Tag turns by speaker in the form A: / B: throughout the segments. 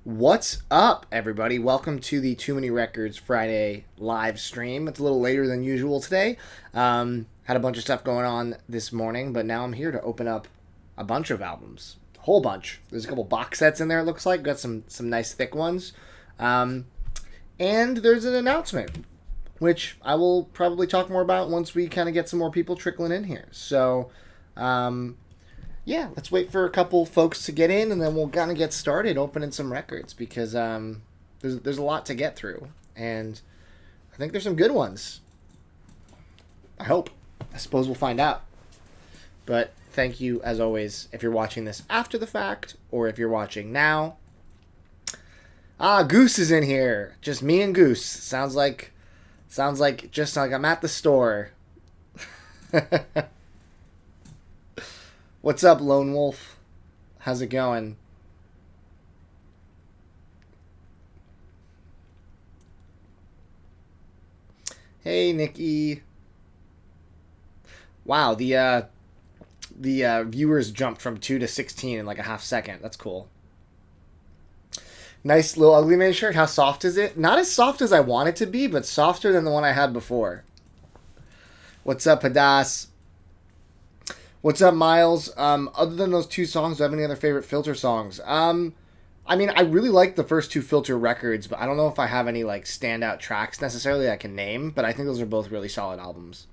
A: What's up, everybody? Welcome to the Too Many Records Friday live stream. It's a little later than usual today. Had a bunch of stuff going on this morning, but now I'm here to open up a bunch of albums. A whole bunch. There's a couple box sets in there, it looks like. Got some nice thick ones. And there's an announcement, which I will probably talk more about once we kind of get some more people trickling in here. So, yeah, let's wait for a couple folks to get in, and then we'll kind of get started opening some records because there's a lot to get through, and I think there's some good ones. I hope. I suppose we'll find out. But thank you, as always, if you're watching this after the fact, or if you're watching now. Goose is in here. Just me and Goose. Sounds like just like I'm at the store. What's up, Lone Wolf? How's it going? Hey, Nikki. Wow, the viewers jumped from 2 to 16 in like a half second. That's cool. Nice little Ugly Man shirt. How soft is it? Not as soft as I want it to be, but softer than the one I had before. What's up, Hadas? What's up, Miles? Other than those two songs, do you have any other favorite Filter songs? I mean, I really like the first two Filter records, but I don't know if I have any like standout tracks necessarily I can name, but I think those are both really solid albums.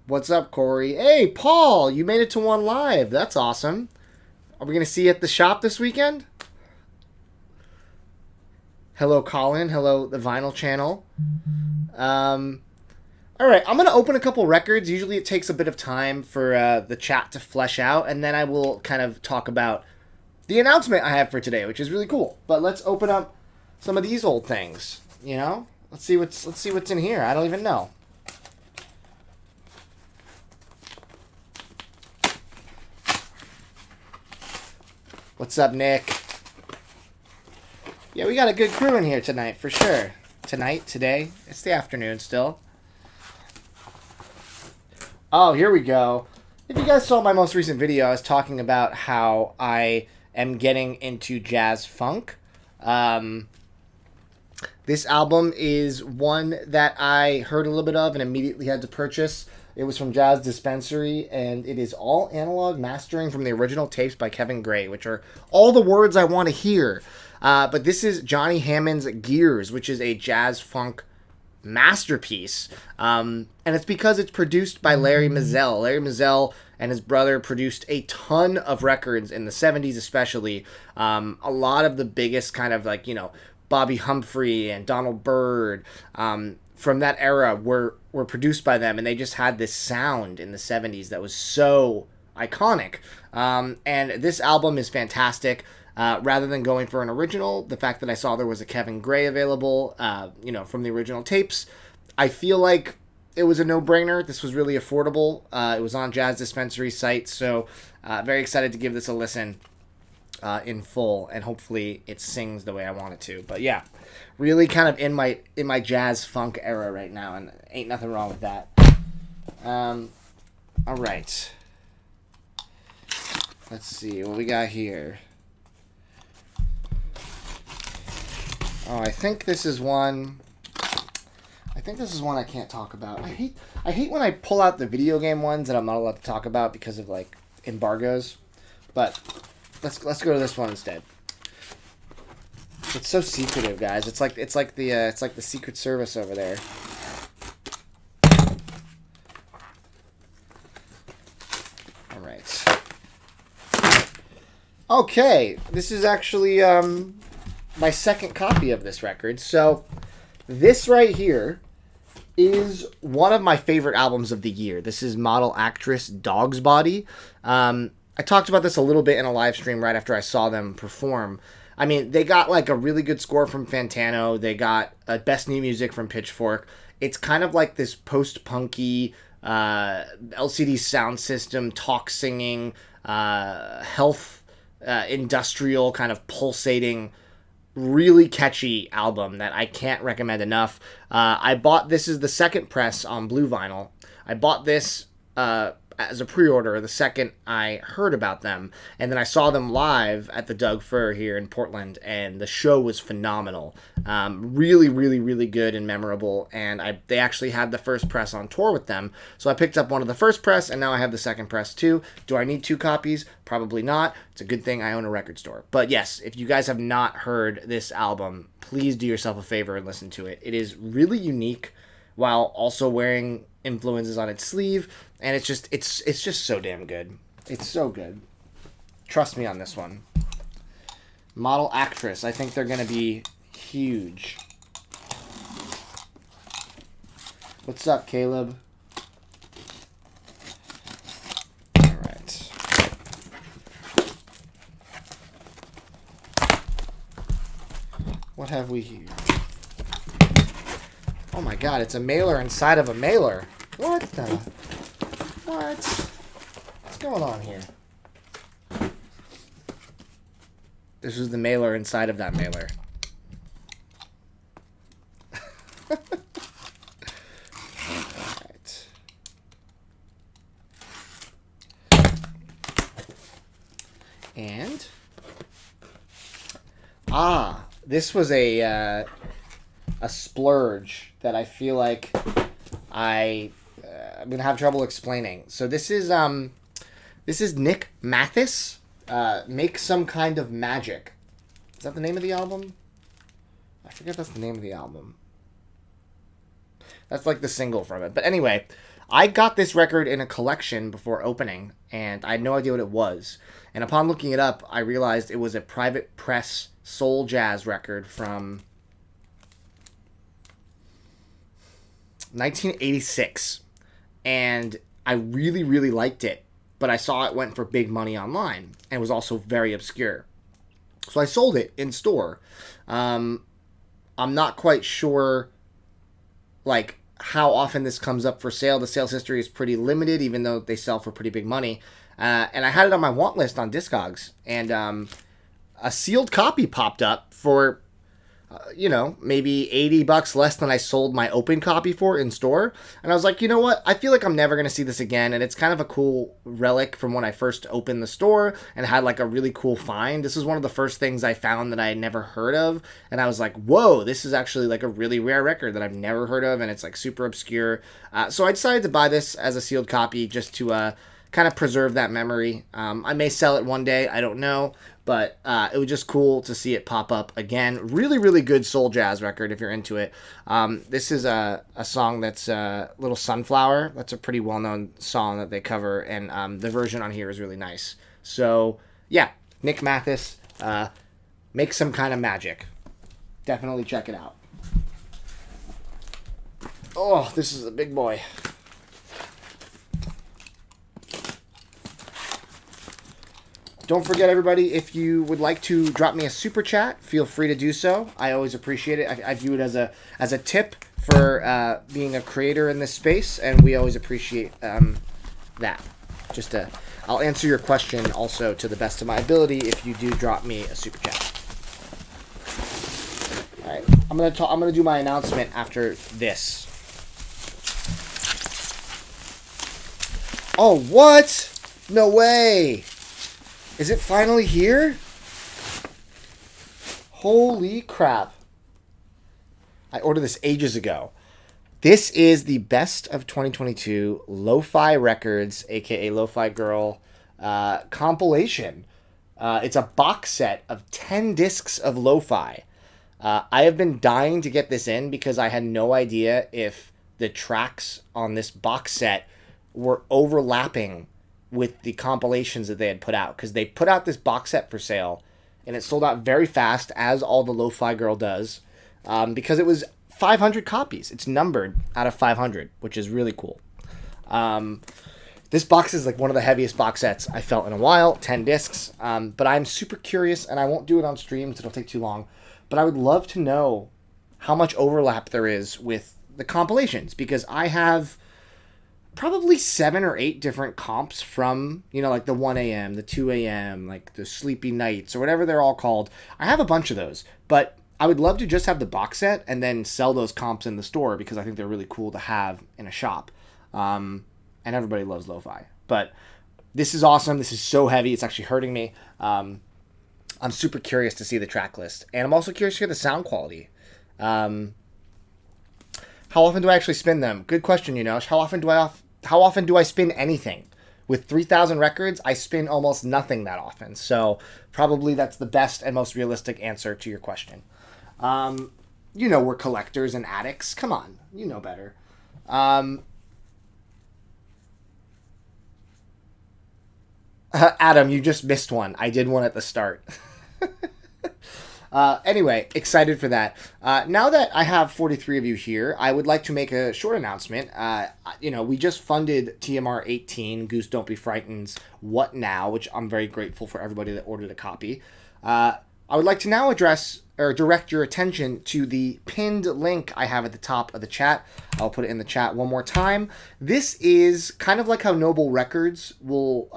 A: What's up, Corey? Hey, Paul, you made it to one live. That's awesome. Are we going to see you at the shop this weekend? Hello, Colin. Hello, the Vinyl Channel. All right, I'm going to open a couple records. Usually it takes a bit of time for the chat to flesh out, and then I will kind of talk about the announcement I have for today, which is really cool. But let's open up some of these old things, you know? Let's see what's in here. I don't even know. What's up, Nick? Yeah, we got a good crew in here tonight, for sure. Today. It's the afternoon still. Oh, here we go. If you guys saw my most recent video, I was talking about how I am getting into jazz funk. This album is one that I heard a little bit of and immediately had to purchase. It was from Jazz Dispensary, and it is all analog mastering from the original tapes by Kevin Gray, which are all the words I want to hear. But this is Johnny Hammond's Gears, which is a jazz funk masterpiece, and it's because it's produced by Larry Mizell. Larry Mizell and his brother produced a ton of records in the 70s especially. A lot of the biggest kind of like, you know, Bobby Humphrey and Donald Byrd from that era were produced by them, and they just had this sound in the 70s that was so iconic. And this album is fantastic. Rather than going for an original, the fact that I saw there was a Kevin Gray available, from the original tapes, I feel like it was a no-brainer. This was really affordable. It was on Jazz Dispensary's site, so very excited to give this a listen in full, and hopefully it sings the way I want it to. But yeah, really kind of in my jazz funk era right now, and ain't nothing wrong with that. All right. Let's see what we got here. Oh, I think this is one I can't talk about. I hate when I pull out the video game ones that I'm not allowed to talk about because of like embargoes. But let's go to this one instead. It's so secretive, guys. It's like the Secret Service over there. All right. Okay, this is actually my second copy of this record. So this right here is one of my favorite albums of the year. This is Model Actress Dog's Body. I talked about this a little bit in a live stream right after I saw them perform. I mean, they got like a really good score from Fantano. They got Best New Music from Pitchfork. It's kind of like this post-punky LCD sound system, talk singing, health, industrial kind of pulsating, really catchy album that I can't recommend enough. I bought this is the second press on blue vinyl. I bought this at as a pre-order the second I heard about them, and then I saw them live at the Doug Fir here in Portland, and the show was phenomenal. Really, really, really good and memorable, and they actually had the first press on tour with them, so I picked up one of the first press, and now I have the second press too. Do I need 2 copies? Probably not. It's a good thing I own a record store. But yes, if you guys have not heard this album, please do yourself a favor and listen to it. It is really unique while also wearing influences on its sleeve, and it's just so damn good. It's so good. Trust me on this one. Model Actress. I think they're going to be huge. What's up, Caleb? All right. What have we here? Oh my god, it's a mailer inside of a mailer. What the? What? What's going on here? This is the mailer inside of that mailer. Alright. And this was a splurge that I feel like I'm gonna have trouble explaining. So this is Nick Mathis. Make Some Kind of Magic. Is that the name of the album? I forget that's the name of the album. That's like the single from it. But anyway, I got this record in a collection before opening, and I had no idea what it was. And upon looking it up, I realized it was a private press soul jazz record from 1986. And I really, really liked it. But I saw it went for big money online, and was also very obscure. So I sold it in store. I'm not quite sure, like, how often this comes up for sale. The sales history is pretty limited, even though they sell for pretty big money. And I had it on my want list on Discogs, and a sealed copy popped up for, maybe $80 less than I sold my open copy for in store. And I was like, you know what? I feel like I'm never going to see this again. And it's kind of a cool relic from when I first opened the store and had like a really cool find. This is one of the first things I found that I had never heard of. And I was like, whoa, this is actually like a really rare record that I've never heard of. And it's like super obscure. So I decided to buy this as a sealed copy just to kind of preserve that memory. I may sell it one day. I don't know. But it was just cool to see it pop up again. Really, really good soul jazz record if you're into it. This is a song that's Little Sunflower. That's a pretty well-known song that they cover, and the version on here is really nice. So, yeah, Nick Mathis, Make Some Kind of Magic. Definitely check it out. Oh, this is a big boy. Don't forget, everybody, if you would like to drop me a super chat, feel free to do so. I always appreciate it. I view it as a tip for being a creator in this space, and we always appreciate that. I'll answer your question also to the best of my ability if you do drop me a super chat. All right, I'm gonna do my announcement after this. Oh, what? No way. Is it finally here? Holy crap. I ordered this ages ago. This is the Best of 2022 Lo-Fi Records, aka Lo-Fi Girl, compilation. It's a box set of 10 discs of lo-fi. I have been dying to get this in because I had no idea if the tracks on this box set were overlapping with the compilations that they had put out, because they put out this box set for sale and it sold out very fast, as all the Lo-Fi Girl does, because it was 500 copies. It's numbered out of 500, which is really cool. This box is like one of the heaviest box sets I felt in a while, 10 discs, but I'm super curious, and I won't do it on stream because it'll take too long, but I would love to know how much overlap there is with the compilations, because I have probably 7 or 8 different comps from, like the 1 a.m., the 2 a.m., like the Sleepy Nights, or whatever they're all called. I have a bunch of those, but I would love to just have the box set and then sell those comps in the store, because I think they're really cool to have in a shop. And everybody loves lo-fi. but this is awesome. This is so heavy. It's actually hurting me. I'm super curious to see the track list, and I'm also curious to hear the sound quality. How often do I actually spin them? Good question, Yunosh. How often do I spin anything? With 3,000 records, I spin almost nothing that often. So probably that's the best and most realistic answer to your question. We're collectors and addicts. Come on, you know better. Adam, you just missed one. I did one at the start. Anyway, excited for that. Now that I have 43 of you here, I would like to make a short announcement. We just funded TMR 18, Goose Don't Be Frightened's What Now, which I'm very grateful for everybody that ordered a copy. I would like to now address or direct your attention to the pinned link I have at the top of the chat. I'll put it in the chat one more time. This is kind of like how Noble Records will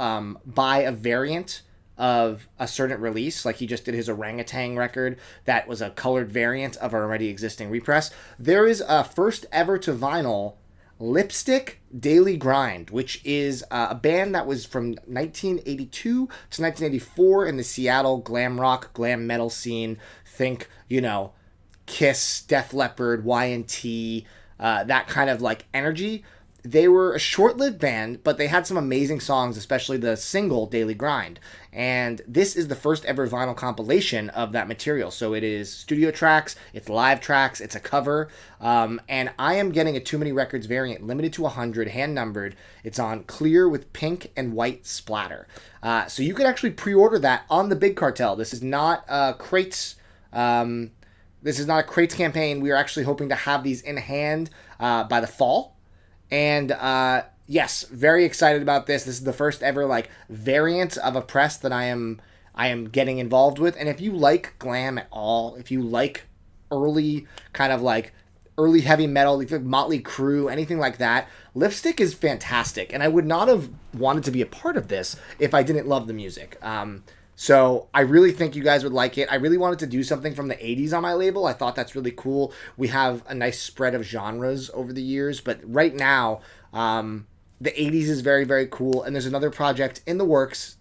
A: buy a variant of a certain release, like he just did his Orangutan record that was a colored variant of our already existing repress. There is a first ever to vinyl Lipstick Daily Grind, which is a band that was from 1982 to 1984 in the Seattle glam rock, glam metal scene. Think, Kiss, Def Leppard, Y&T, that kind of like energy. They were a short-lived band, but they had some amazing songs, especially the single Daily Grind. And this is the first ever vinyl compilation of that material. So it is studio tracks, it's live tracks, it's a cover. And I am getting a Too Many Records variant, limited to 100, hand-numbered. It's on clear with pink and white splatter. So you can actually pre-order that on the Big Cartel. This is not Crates. This is not a Crates campaign. We are actually hoping to have these in hand by the fall. And yes, very excited about this. This is the first ever variant of a press that I am getting involved with. And if you like glam at all, if you like early kind of early heavy metal, like Motley Crue, anything like that, Lipstick is fantastic. And I would not have wanted to be a part of this if I didn't love the music. So I really think you guys would like it. I really wanted to do something from the 80s on my label. I thought that's really cool. We have a nice spread of genres over the years, but right now, the 80s is very, very cool. And there's another project in the works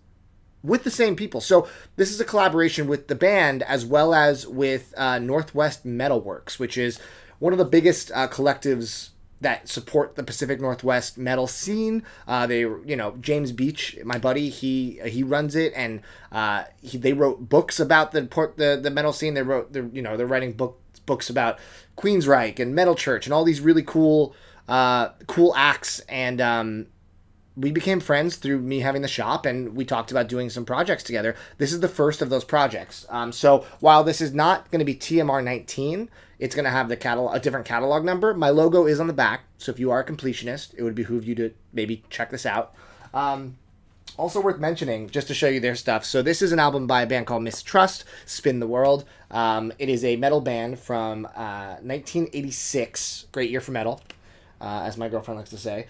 A: with the same people. So this is a collaboration with the band as well as with Northwest Metalworks, which is one of the biggest collectives that support the Pacific Northwest metal scene. James Beach, my buddy, he runs it, and they wrote books about the metal scene. They're writing books about Queensryche and Metal Church and all these really cool acts. And we became friends through me having the shop, and we talked about doing some projects together. This is the first of those projects. So while this is not going to be TMR 19, it's going to have a different catalog number. My logo is on the back, so if you are a completionist, it would behoove you to maybe check this out. Also worth mentioning, just to show you their stuff. So this is an album by a band called Mistrust, Spin the World. It is a metal band from 1986. Great year for metal, as my girlfriend likes to say.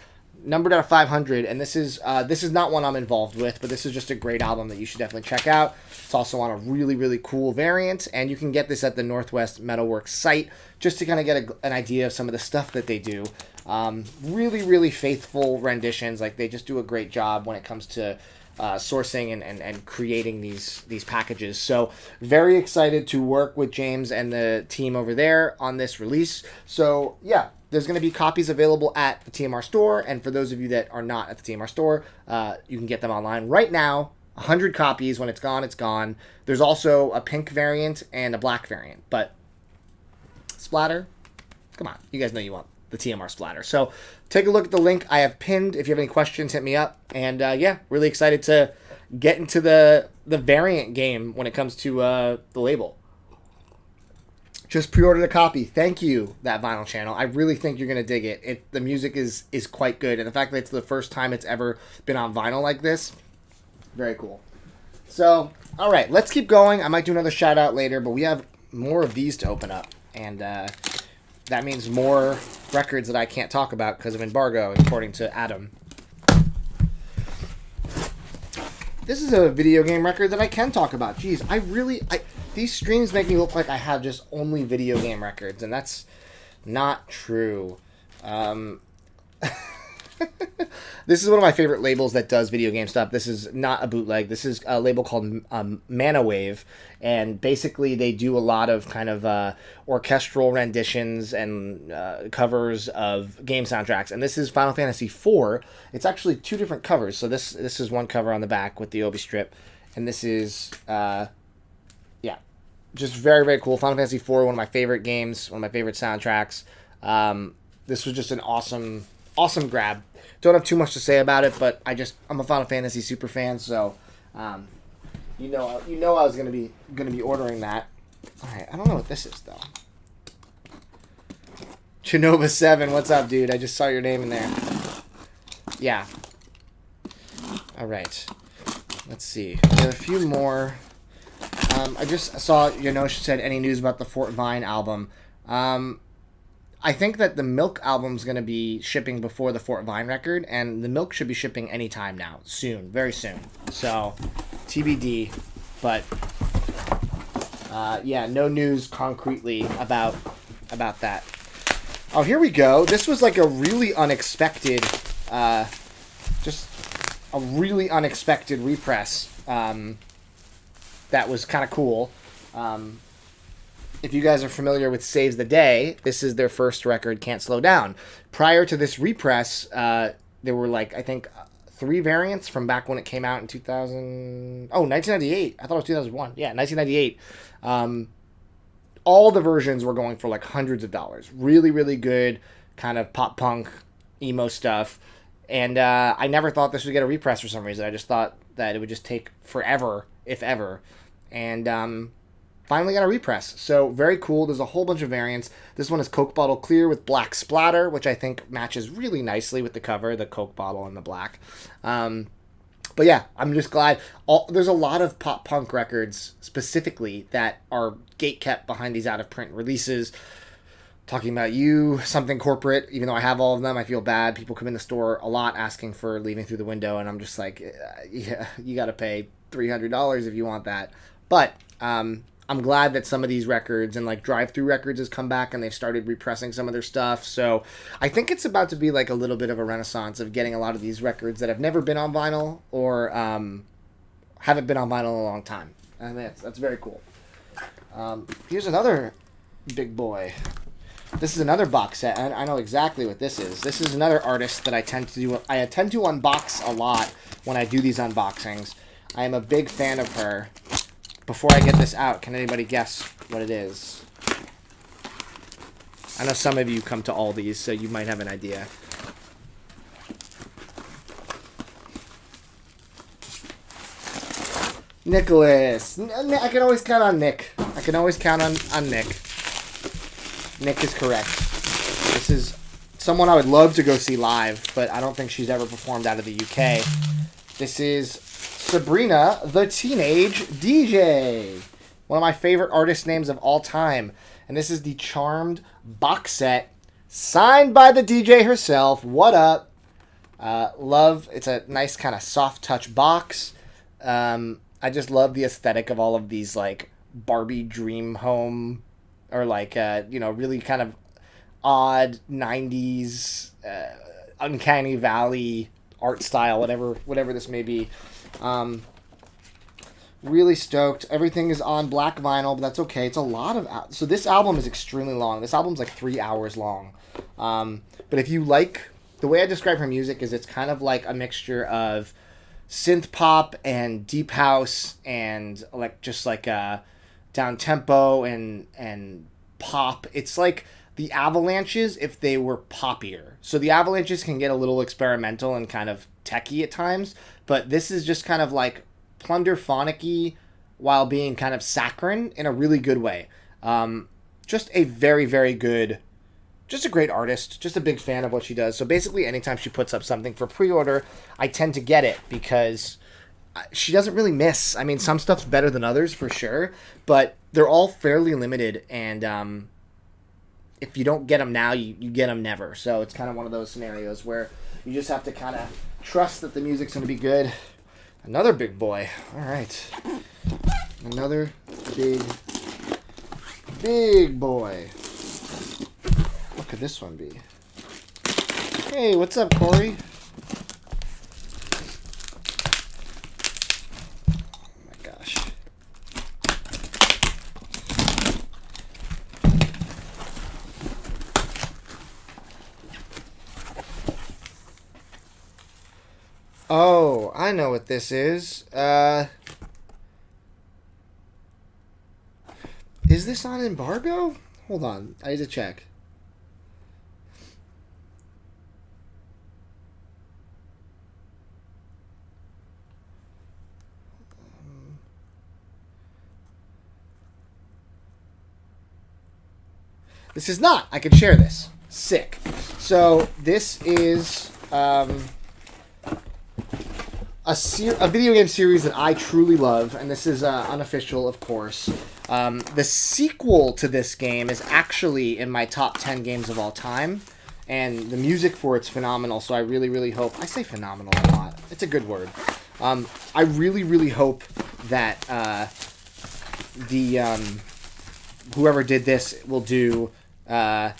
A: Numbered out of 500, and this is not one I'm involved with, but this is just a great album that you should definitely check out. It's also on a really, really cool variant, and you can get this at the Northwest Metalworks site just to kind of get an idea of some of the stuff that they do. Really, really faithful renditions. They just do a great job when it comes to sourcing and creating these packages. So very excited to work with James and the team over there on this release. So yeah. There's going to be copies available at the TMR store, and for those of you that are not at the TMR store, you can get them online right now. 100 copies. When it's gone, it's gone. There's also a pink variant and a black variant, but splatter, come on. You guys know you want the TMR splatter. So take a look at the link I have pinned. If you have any questions, hit me up. And yeah, really excited to get into the variant game when it comes to the label. Just pre-ordered a copy. Thank you, that vinyl channel. I really think you're going to dig it. The music is quite good. And the fact that it's the first time it's ever been on vinyl like this, very cool. So, all right, let's keep going. I might do another shout out later, but we have more of these to open up. And that means more records that I can't talk about because of embargo, according to Adam. This is a video game record that I can talk about. Jeez, these streams make me look like I have just only video game records, and that's not true. This is one of my favorite labels that does video game stuff. This is not a bootleg. This is a label called Mana Wave, and basically they do a lot of kind of orchestral renditions and covers of game soundtracks. And this is Final Fantasy IV. It's actually two different covers. So this is one cover on the back with the Obi strip, and this is just very, very cool. Final Fantasy IV, one of my favorite games, one of my favorite soundtracks. This was just an awesome grab. Don't have too much to say about it, but I'm a Final Fantasy super fan, so you know I was gonna be ordering that. All right, I don't know what this is though. Chinova 7, what's up, dude? I just saw your name in there. Yeah. All right. Let's see. There are a few more. I just saw she said any news about the Fort Vine album. I think that the Milk album's going to be shipping before the Fort Vine record, and the Milk should be shipping anytime now, soon, very soon. So, TBD, but no news concretely about that. Oh, here we go. This was like a really unexpected, just a really unexpected repress. That was kind of cool. If you guys are familiar with Saves the Day, this is their first record, Can't Slow Down. Prior to this repress, there were I think 3 variants from back when it came out in 1998. I thought it was 2001. Yeah, 1998. All the versions were going for hundreds of dollars. Really, really good kind of pop punk, emo stuff. And I never thought this would get a repress for some reason. I just thought that it would just take forever, if ever. And finally got a repress. So very cool. There's a whole bunch of variants. This one is Coke bottle clear with black splatter, which I think matches really nicely with the cover, the Coke bottle and the black. But yeah, I'm just glad. There's a lot of pop punk records specifically that are gatekept behind these out of print releases. Talking about You, Something Corporate, even though I have all of them, I feel bad. People come in the store a lot asking for Leaving Through the Window, and I'm just like, yeah, you got to pay $300 if you want that. But I'm glad that some of these records and Drive-Thru Records has come back and they've started repressing some of their stuff. So I think it's about to be a little bit of a renaissance of getting a lot of these records that have never been on vinyl or haven't been on vinyl in a long time. And that's very cool. Here's another big boy. This is another box set, and I know exactly what this is. This is another artist that I tend to unbox a lot when I do these unboxings. I am a big fan of her. Before I get this out, can anybody guess what it is? I know some of you come to all these, so you might have an idea. Nicholas. I can always count on Nick. I can always count on Nick. Nick is correct. This is someone I would love to go see live, but I don't think she's ever performed out of the UK. This is Sabrina, the Teenage DJ. One of my favorite artist names of all time. And this is the Charmed box set signed by the DJ herself. What up? Love. It's a nice kind of soft touch box. I just love the aesthetic of all of these Barbie dream home or really kind of odd 90s uncanny valley art style, whatever this may be. Really stoked. Everything is on black vinyl, but that's okay. It's a lot of... So this album is extremely long. This album's 3 hours long. But if you like... The way I describe her music is it's kind of like a mixture of synth pop and deep house and down tempo and pop. It's like the Avalanches if they were poppier. So the Avalanches can get a little experimental and kind of techie at times, but this is just kind of plunderphonic-y while being kind of saccharine in a really good way. Just a very, very good, just a great artist, just a big fan of what she does. So basically anytime she puts up something for pre-order, I tend to get it because she doesn't really miss. I mean, some stuff's better than others for sure, but they're all fairly limited, and if you don't get them now, you get them never. So it's kind of one of those scenarios where you just have to kind of trust that the music's going to be good. Another big boy. All right. Another big boy. What could this one be? Hey, what's up, Corey? Oh, I know what this is. Is this on embargo? Hold on. I need to check. This is not. I can share this. Sick. So this is a video game series that I truly love, and this is unofficial, of course. The sequel to this game is actually in my top 10 games of all time, and the music for it's phenomenal, so I really, really hope... I say phenomenal a lot. It's a good word. I really, really hope that whoever did this will do the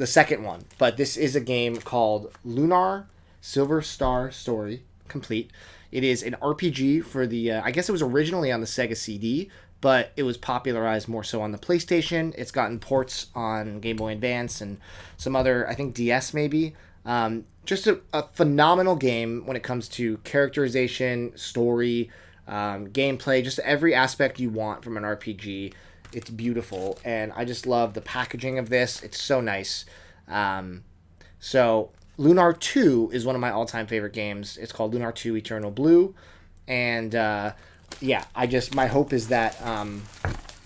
A: second one. But this is a game called Lunar Silver Star Story Complete. It is an RPG for the, I guess it was originally on the Sega CD, but it was popularized more so on the PlayStation. It's gotten ports on Game Boy Advance and some other, I think DS maybe. Just a phenomenal game when it comes to characterization, story, gameplay, just every aspect you want from an RPG. It's beautiful, and I just love the packaging of this. It's so nice. So Lunar 2 is one of my all-time favorite games. It's called Lunar 2 Eternal Blue, and yeah, my hope is that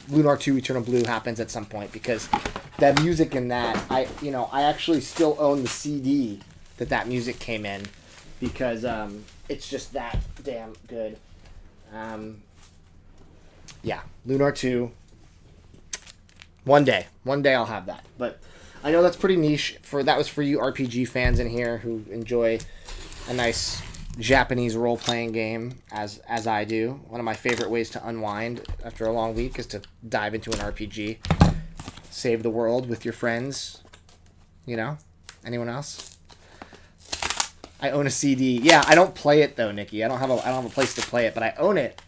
A: Lunar 2 Eternal Blue happens at some point, because that music in that, I actually still own the CD that music came in, because it's just that damn good. Yeah, Lunar 2. One day I'll have that. But I know that's pretty niche. That was for you RPG fans in here who enjoy a nice Japanese role-playing game, as I do. One of my favorite ways to unwind after a long week is to dive into an RPG. Save the world with your friends. Anyone else? I own a CD. Yeah, I don't play it though, Nikki. I don't have a place to play it, but I own it.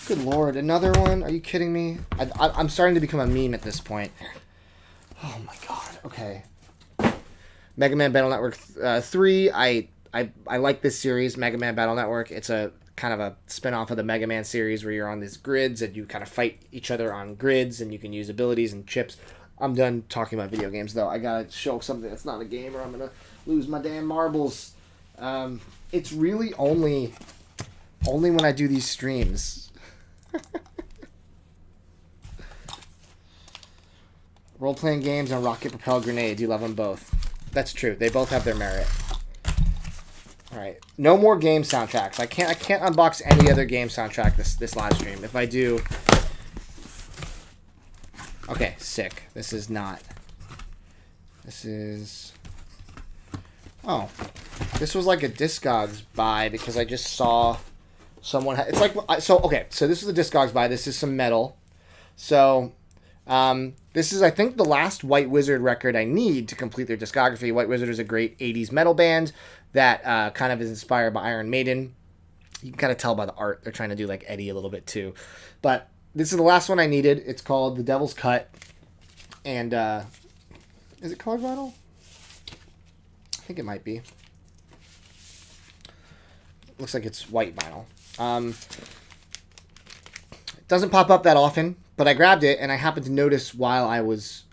A: Good Lord, another one? Are you kidding me? I'm starting to become a meme at this point. Oh my God. Okay. Mega Man Battle Network 3. I like this series, Mega Man Battle Network. It's a kind of a spin-off of the Mega Man series where you're on these grids and you kind of fight each other on grids and you can use abilities and chips. I'm done talking about video games, though. I gotta show something that's not a game or I'm gonna lose my damn marbles. It's really only when I do these streams. Role-playing games and rocket propelled grenades. You love them both. That's true. They both have their merit. All right. No more game soundtracks. I can't unbox any other game soundtrack this live stream. If I do, okay, sick. This is not. This is. Oh, this was like a Discogs buy because I just saw someone. It's like okay. So this is a Discogs buy. This is some metal. So. This is, I think, the last White Wizard record I need to complete their discography. White Wizard is a great 80s metal band that kind of is inspired by Iron Maiden. You can kind of tell by the art. They're trying to do like Eddie a little bit too. But this is the last one I needed. It's called The Devil's Cut. And is it colored vinyl? I think it might be. Looks like it's white vinyl. It doesn't pop up that often. But I grabbed it, and I happened to notice while I was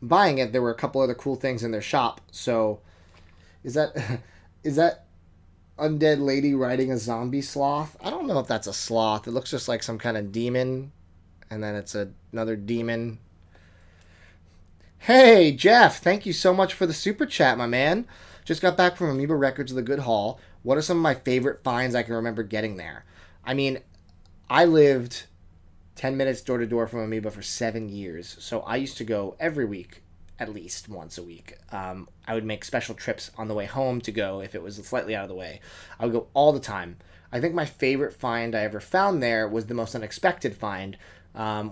A: buying it, there were a couple other cool things in their shop. So, is that undead lady riding a zombie sloth? I don't know if that's a sloth. It looks just like some kind of demon, and then it's another demon. Hey, Jeff, thank you so much for the super chat, my man. Just got back from Amoeba Records of the Good Haul. What are some of my favorite finds I can remember getting there? I mean, I lived 10 minutes door to door from Amoeba for 7 years. So I used to go every week, at least once a week. I would make special trips on the way home to go if it was slightly out of the way. I would go all the time. I think my favorite find I ever found there was the most unexpected find,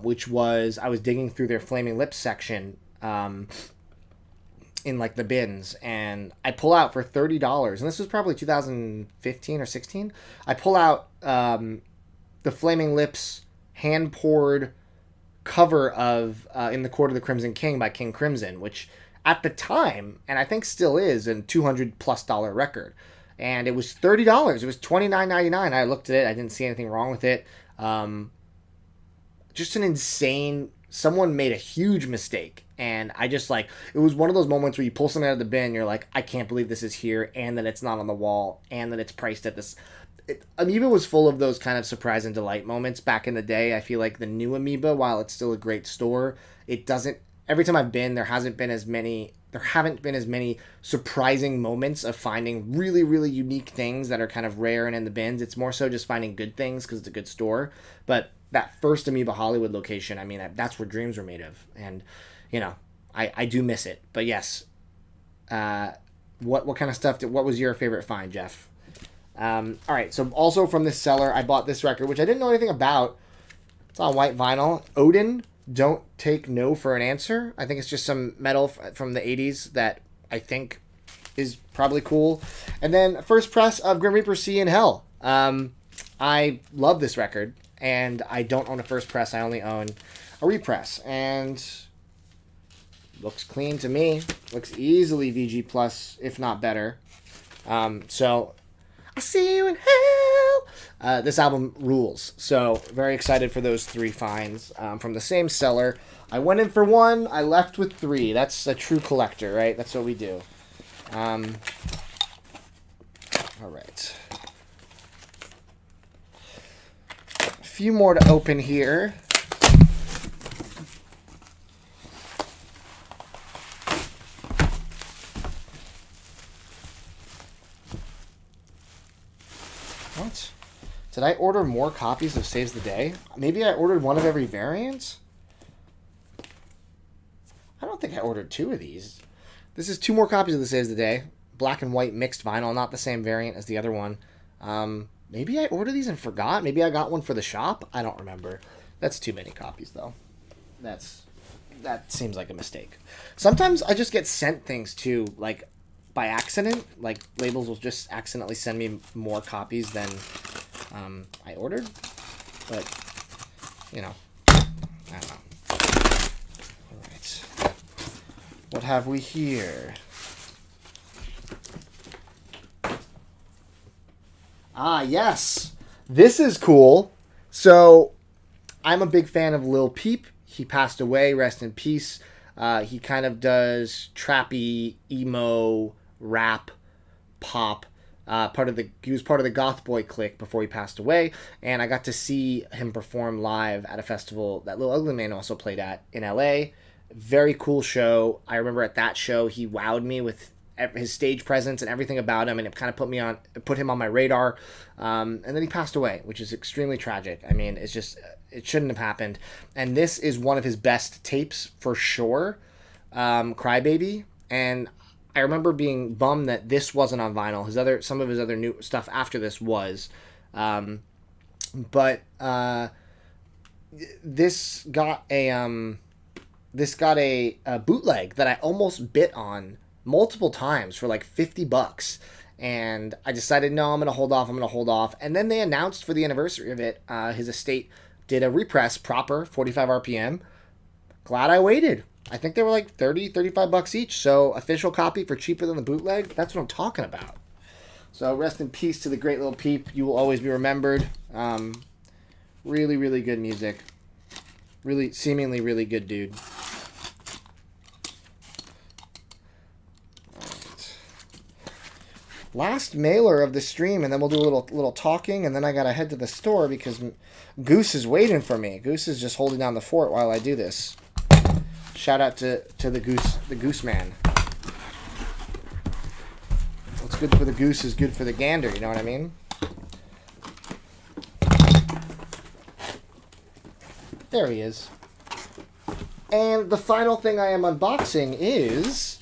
A: which was I was digging through their Flaming Lips section in like the bins, and I pull out for $30, and this was probably 2015 or 16. I pull out the Flaming Lips hand-poured cover of In the Court of the Crimson King by King Crimson, which at the time, and I think still is, a $200+ record. And it was $30. It was $29.99. I looked at it. I didn't see anything wrong with it. Just an insane... Someone made a huge mistake. And I just like... It was one of those moments where you pull something out of the bin, you're like, I can't believe this is here, and that it's not on the wall, and that it's priced at this... Amoeba was full of those kind of surprise and delight moments back in the day. I feel like the new Amoeba, while it's still a great store, it doesn't... Every time I've been, there haven't been as many surprising moments of finding really, really unique things that are kind of rare and in the bins. It's more so just finding good things because it's a good store. But that first Amoeba Hollywood location, I mean, that's where dreams were made of. And, you know, I do miss it. But yes, what kind of stuff, what was your favorite find, Jeff? All right, so also from this seller, I bought this record, which I didn't know anything about. It's on white vinyl. Odin, Don't Take No for an Answer. I think it's just some metal from the 80s that I think is probably cool. And then first press of Grim Reaper Sea in Hell. I love this record, and I don't own a first press. I only own a repress, and looks clean to me. Looks easily VG plus, if not better. So I see you in hell. This album rules. So very excited for those three finds from the same seller. I went in for one. I left with three. That's a true collector, right? That's what we do. All right. A few more to open here. What? Did I order more copies of Saves the Day? Maybe I ordered one of every variant? I don't think I ordered two of these. This is two more copies of the Saves the Day. Black and white mixed vinyl, not the same variant as the other one. Maybe I ordered these and forgot. Maybe I got one for the shop. I don't remember. That's too many copies, though. That seems like a mistake. Sometimes I just get sent things, too, like, by accident. Like, labels will just accidentally send me more copies than I ordered. But, you know, I don't know. All right. What have we here? Ah, yes. This is cool. So, I'm a big fan of Lil Peep. He passed away. Rest in peace. He kind of does trappy, emo, rap, pop. He was part of the Goth Boy clique before he passed away. And I got to see him perform live at a festival that Lil Ugly Mane also played at in LA. Very cool show. I remember at that show, he wowed me with his stage presence and everything about him, and it kind of put him on my radar. And then he passed away, which is extremely tragic. I mean, it shouldn't have happened. And this is one of his best tapes for sure, Crybaby. And I remember being bummed that this wasn't on vinyl. Some of his other new stuff after this was, but this got a bootleg that I almost bit on multiple times for like $50, and I decided, no, I'm gonna hold off. And then they announced for the anniversary of it, his estate did a repress, proper 45 RPM. Glad I waited. I think they were like $35 each, so official copy for cheaper than the bootleg. That's what I'm talking about. So rest in peace to the great Lil Peep. You will always be remembered. Really, really good music. Really, seemingly really good dude. Last mailer of the stream, and then we'll do a little talking, and then I gotta head to the store because Goose is waiting for me. Goose is just holding down the fort while I do this. Shout out to the Goose man. What's good for the goose is good for the gander, you know what I mean? There he is. And the final thing I am unboxing is...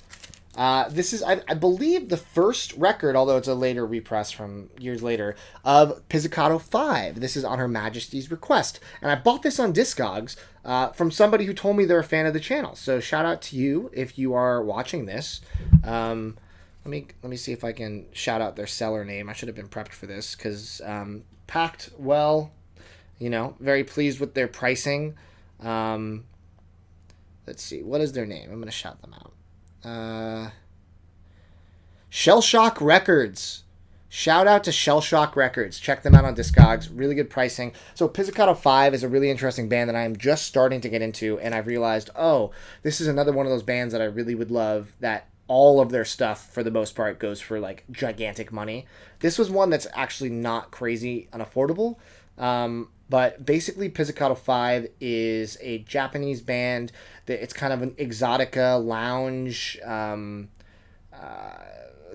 A: this is, I believe, the first record, although it's a later repress from years later, of Pizzicato 5. This is on Her Majesty's request. And I bought this on Discogs from somebody who told me they're a fan of the channel. So shout out to you if you are watching this. Let me see if I can shout out their seller name. I should have been prepped for this because packed well, you know, very pleased with their pricing. Let's see, what is their name? I'm going to shout them out. Uh, Shell Shock Records. Shout out to Shell Shock Records. Check them out on Discogs. Really good pricing. So Pizzicato 5 is a really interesting band that I am just starting to get into, and I've realized, oh, this is another one of those bands that I really would love, that all of their stuff, for the most part, goes for like gigantic money. This was one that's actually not crazy unaffordable. But basically, Pizzicato 5 is a Japanese band. It's kind of an exotica lounge,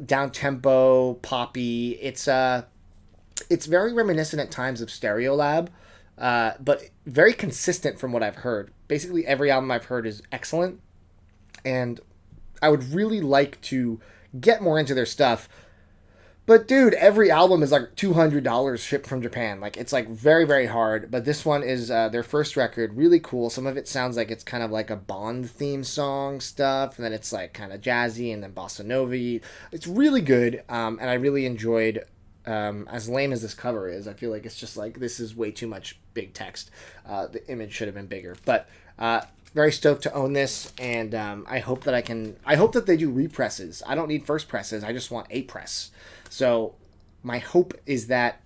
A: down tempo, poppy. It's very reminiscent at times of Stereolab, but very consistent from what I've heard. Basically, every album I've heard is excellent, and I would really like to get more into their stuff. But dude, every album is like $200 shipped from Japan. Like, it's like very, very hard. But this one is their first record, really cool. Some of it sounds like it's kind of like a Bond theme song stuff, and then it's like kind of jazzy and then bossa nova-y. It's really good, and I really enjoyed. As lame as this cover is, I feel like it's just like, this is way too much big text. The image should have been bigger, but very stoked to own this, and I hope that they do represses. I don't need first presses. I just want a press. So my hope is that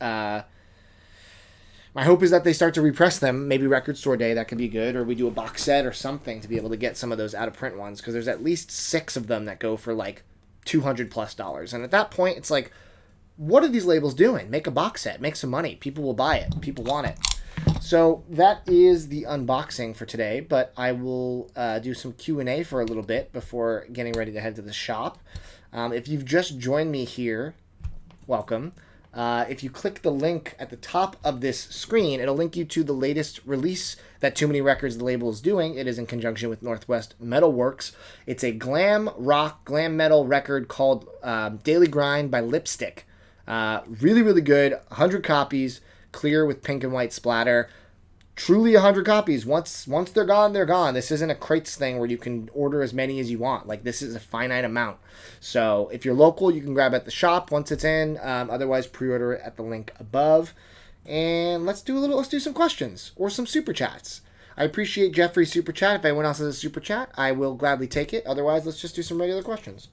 A: they start to repress them. Maybe Record Store Day, that could be good, or we do a box set or something to be able to get some of those out of print ones, because there's at least 6 of them that go for like $200+. And at that point, it's like, what are these labels doing? Make a box set, make some money. People will buy it. People want it. So that is the unboxing for today, but I will do some Q&A for a little bit before getting ready to head to the shop. If you've just joined me here, welcome. If you click the link at the top of this screen, it'll link you to the latest release that Too Many Records, the label, is doing. It is in conjunction with Northwest Metalworks. It's a glam rock, glam metal record called Daily Grind by Lipstick. Really, really good. 100 copies, clear with pink and white splatter. Truly 100 copies. Once they're gone, they're gone. This isn't a crates thing where you can order as many as you want. Like, this is a finite amount. So if you're local, you can grab it at the shop once it's in. Otherwise, pre-order it at the link above. And let's do some questions or some super chats. I appreciate Jeffrey's super chat. If anyone else has a super chat, I will gladly take it. Otherwise, let's just do some regular questions.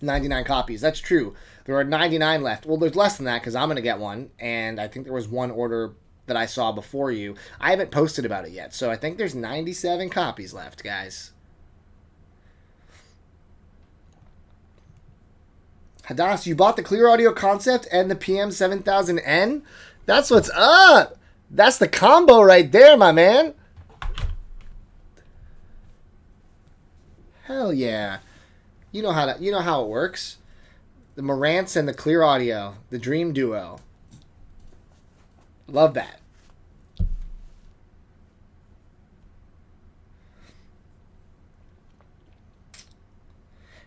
A: 99 copies. That's true. There are 99 left. Well, there's less than that because I'm going to get one. And I think there was one order that I saw before you. I haven't posted about it yet. So I think there's 97 copies left, guys. Hadass, you bought the Clearaudio Concept and the PM7000N? That's what's up. That's the combo right there, my man. Hell yeah. You know how it works. The Marantz and the Clearaudio, the dream duo. Love that.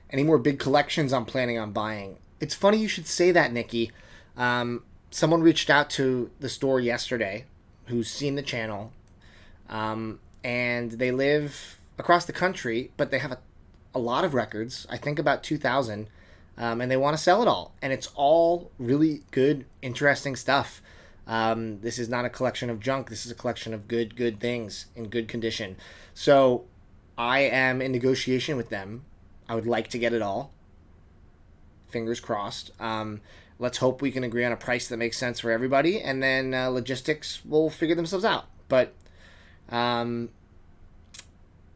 A: Any more big collections I'm planning on buying? It's funny you should say that, Nikki. Someone reached out to the store yesterday who's seen the channel, and they live across the country, but they have a lot of records, I think about 2,000, and they want to sell it all. And it's all really good, interesting stuff. This is not a collection of junk. This is a collection of good things in good condition. So I am in negotiation with them. I would like to get it all. Fingers crossed. Let's hope we can agree on a price that makes sense for everybody, and then logistics will figure themselves out. But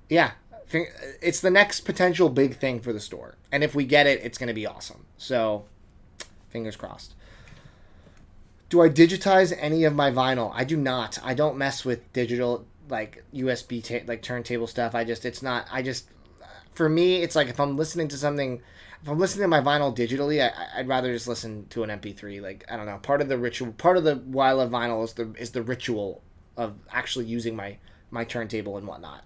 A: yeah, it's the next potential big thing for the store. And if we get it, it's going to be awesome. So, fingers crossed. Do I digitize any of my vinyl? I do not. I don't mess with digital, like USB, like turntable stuff. For me, it's like if I'm listening to something, if I'm listening to my vinyl digitally, I'd rather just listen to an MP3. Like, I don't know. Part of the ritual, part of the why I love vinyl is the ritual of actually using my turntable and whatnot.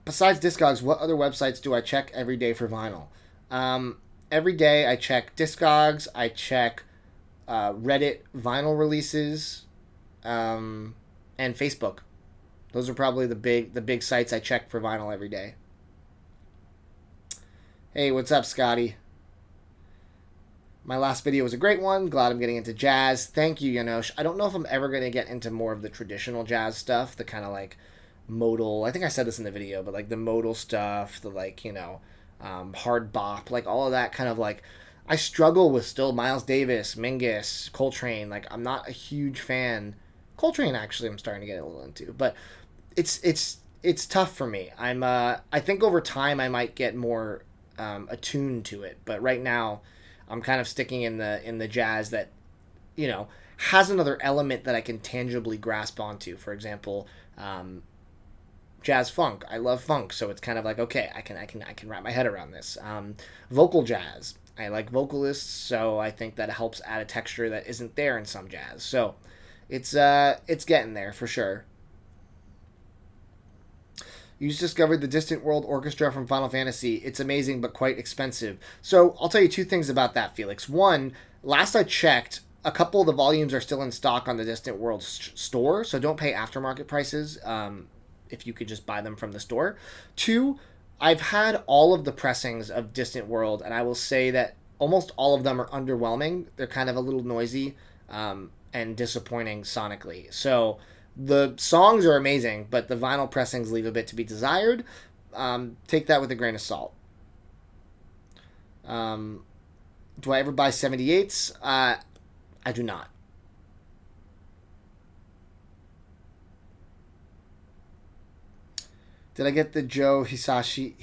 A: Besides Discogs, what other websites do I check every day for vinyl? Every day I check Discogs, I check Reddit vinyl releases, and Facebook. Those are probably the big sites I check for vinyl every day. Hey, what's up, Scotty? My last video was a great one. Glad I'm getting into jazz. Thank you, Janosch. I don't know if I'm ever going to get into more of the traditional jazz stuff, the kind of like modal. I think I said this in the video, but like the modal stuff, the like hard bop, like all of that kind of like. I struggle with still Miles Davis, Mingus, Coltrane. Like I'm not a huge fan. Coltrane actually, I'm starting to get a little into, but it's tough for me. I think over time I might get more attuned to it, but right now I'm kind of sticking in the jazz that has another element that I can tangibly grasp onto. For example, jazz funk. I love funk, so it's kind of like okay, I can wrap my head around this. Vocal jazz. I like vocalists, so I think that helps add a texture that isn't there in some jazz. So it's getting there for sure. You just discovered the Distant World Orchestra from Final Fantasy. It's amazing, but quite expensive. So I'll tell you two things about that, Felix. One, last I checked, a couple of the volumes are still in stock on the Distant World store, so don't pay aftermarket prices if you could just buy them from the store. Two, I've had all of the pressings of Distant World, and I will say that almost all of them are underwhelming. They're kind of a little noisy and disappointing sonically. So the songs are amazing, but the vinyl pressings leave a bit to be desired. Take that with a grain of salt. Do I ever buy 78s? I do not. Did I get the Joe Hisaishi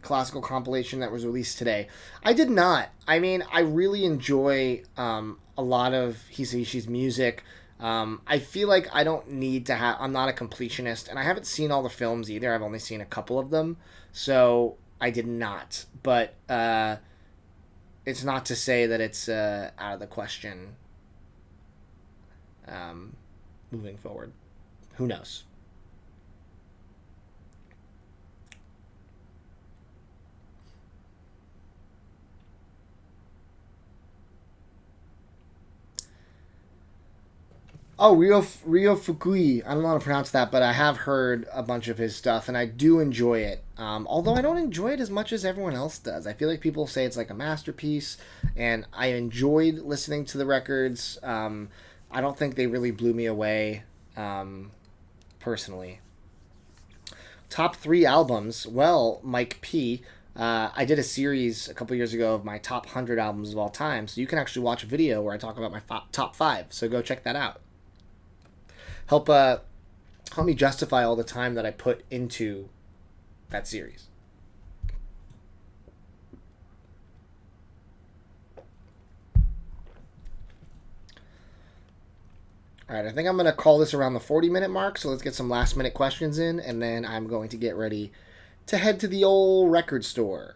A: classical compilation that was released today? I did not. I mean, I really enjoy a lot of Hisaishi's music. I feel like I don't need to have... I'm not a completionist, and I haven't seen all the films either. I've only seen a couple of them, so I did not. But it's not to say that it's out of the question moving forward. Who knows? Oh, Ryo Fukui. I don't know how to pronounce that, but I have heard a bunch of his stuff, and I do enjoy it. Although I don't enjoy it as much as everyone else does. I feel like people say it's like a masterpiece, and I enjoyed listening to the records. I don't think they really blew me away, personally. Top 3 albums. Well, Mike P. I did a series a couple years ago of my top 100 albums of all time, so you can actually watch a video where I talk about my top 5. So go check that out. Help me justify all the time that I put into that series. All right, I think I'm going to call this around the 40-minute mark, so let's get some last-minute questions in, and then I'm going to get ready to head to the old record store.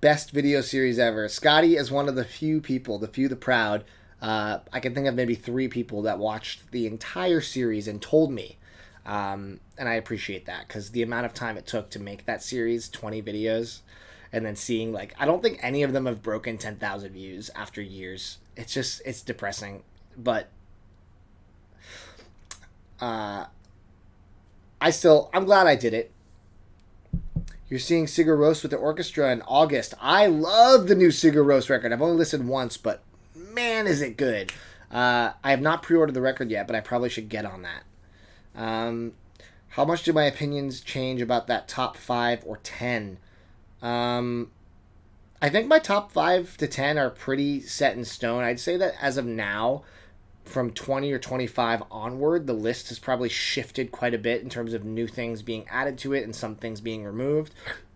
A: Best video series ever. Scotty is one of the few people, the proud. I can think of maybe 3 people that watched the entire series and told me. And I appreciate that, because the amount of time it took to make that series, 20 videos, and then seeing, like, I don't think any of them have broken 10,000 views after years. It's depressing. But I'm glad I did it. You're seeing Sigur Rós with the orchestra in August. I love the new Sigur Rós record. I've only listened once, but man, is it good. I have not pre-ordered the record yet, but I probably should get on that. How much do my opinions change about that top 5 or 10? I think my top 5 to 10 are pretty set in stone. I'd say that as of now, from 20 or 25 onward, the list has probably shifted quite a bit in terms of new things being added to it and some things being removed.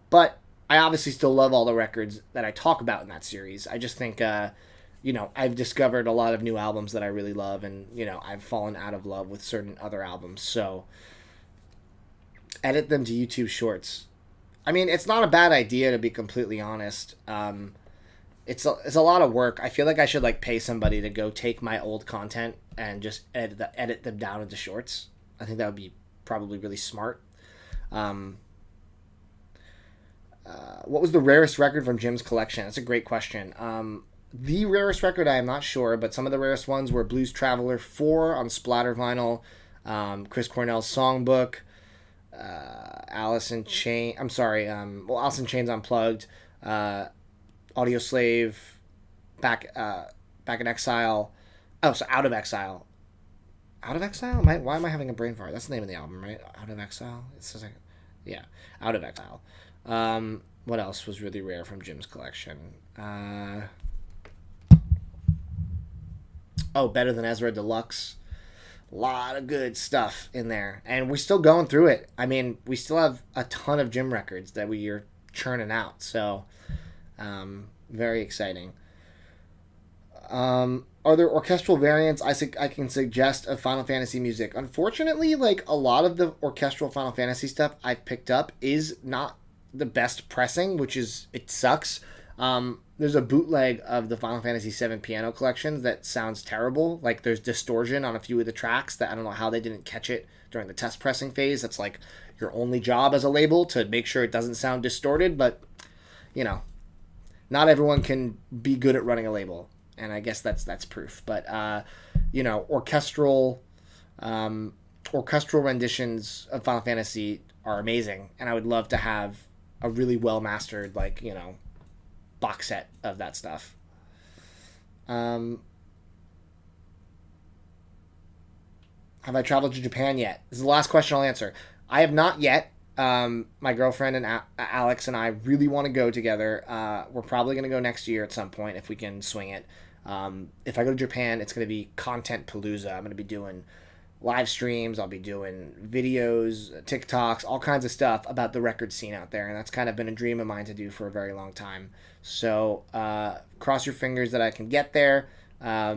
A: But I obviously still love all the records that I talk about in that series. I just think, I've discovered a lot of new albums that I really love, and, I've fallen out of love with certain other albums. So, edit them to YouTube Shorts. I mean, it's not a bad idea, to be completely honest. It's a lot of work. I feel like I should pay somebody to go take my old content and just edit them down into shorts. I think that would be probably really smart. What was the rarest record from Jim's collection? That's a great question. The rarest record, I am not sure, but some of the rarest ones were Blues Traveler 4 on splatter vinyl, Chris Cornell's Songbook, Alice in Chains Unplugged, Audio Slave, Back in Exile. Oh, so Out of Exile. Out of Exile? Why am I having a brain fart? That's the name of the album, right? Out of Exile? It says like, yeah, Out of Exile. What else was really rare from Jim's collection? Better Than Ezra Deluxe. A lot of good stuff in there, and we're still going through it. I mean, we still have a ton of Jim records that we are churning out, so very exciting. Are there orchestral variants I can suggest of Final Fantasy music? Unfortunately, like a lot of the orchestral Final Fantasy stuff I've picked up is not the best pressing, it sucks. There's a bootleg of the Final Fantasy VII piano collections that sounds terrible. Like there's distortion on a few of the tracks that I don't know how they didn't catch it during the test pressing phase. That's like your only job as a label, to make sure it doesn't sound distorted, but not everyone can be good at running a label. And I guess that's proof. But orchestral renditions of Final Fantasy are amazing, and I would love to have a really well mastered box set of that stuff. Have I traveled to Japan yet? This is the last question I'll answer. I have not yet. My girlfriend and Alex and I really want to go together. We're probably going to go next year at some point if we can swing it. If I go to Japan, it's going to be content palooza. I'm going to be doing live streams. I'll be doing videos, TikToks, all kinds of stuff about the record scene out there. And that's kind of been a dream of mine to do for a very long time. So cross your fingers that I can get there. I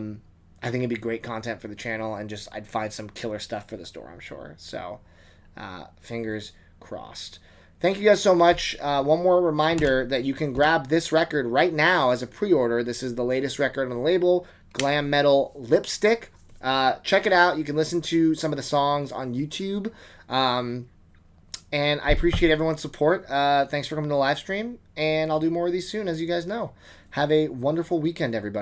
A: think it'd be great content for the channel, and I'd find some killer stuff for the store, I'm sure. So fingers crossed. Thank you guys so much. One more reminder that you can grab this record right now as a pre-order. This is the latest record on the label, Glam Metal Lipstick. Check it out. You can listen to some of the songs on YouTube. And I appreciate everyone's support. Thanks for coming to the live stream. And I'll do more of these soon, as you guys know. Have a wonderful weekend, everybody.